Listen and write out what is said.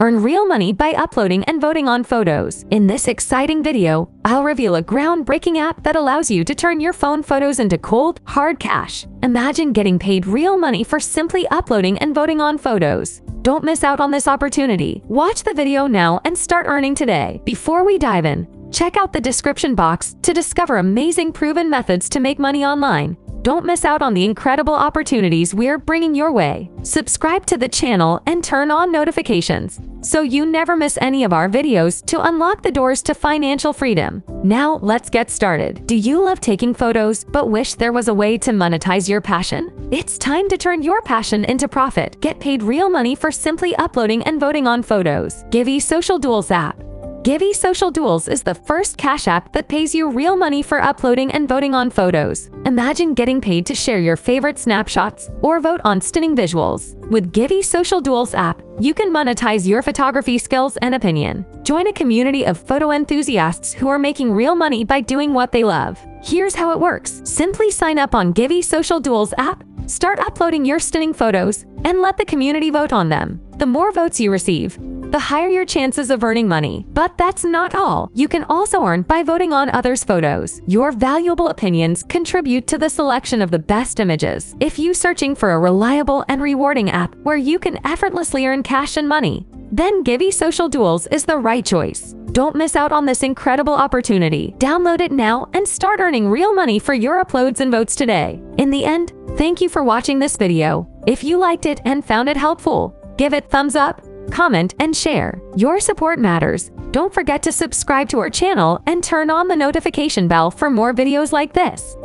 Earn real money by uploading and voting on photos. In this exciting video, I'll reveal a groundbreaking app that allows you to turn your phone photos into cold, hard cash. Imagine getting paid real money for simply uploading and voting on photos. Don't miss out on this opportunity. Watch the video now and start earning today. Before we dive in, check out the description box to discover amazing proven methods to make money online. Don't miss out on the incredible opportunities we're bringing your way. Subscribe to the channel and turn on notifications so you never miss any of our videos to unlock the doors to financial freedom. Now, let's get started. Do you love taking photos but wish there was a way to monetize your passion? It's time to turn your passion into profit. Get paid real money for simply uploading and voting on photos. Givey Social Duels app. Givey Social Duels is the first cash app that pays you real money for uploading and voting on photos. Imagine getting paid to share your favorite snapshots or vote on stunning visuals. With Givey Social Duels app, you can monetize your photography skills and opinion. Join a community of photo enthusiasts who are making real money by doing what they love. Here's how it works. Simply sign up on Givey Social Duels app, start uploading your stunning photos, and let the community vote on them. The more votes you receive, the higher your chances of earning money. But that's not all. You can also earn by voting on others' photos. Your valuable opinions contribute to the selection of the best images. If you're searching for a reliable and rewarding app where you can effortlessly earn cash and money, then Givey Social Duels is the right choice. Don't miss out on this incredible opportunity. Download it now and start earning real money for your uploads and votes today. In the end, thank you for watching this video. If you liked it and found it helpful, give it thumbs up, comment, and share. Your support matters. Don't forget to subscribe to our channel and turn on the notification bell for more videos like this.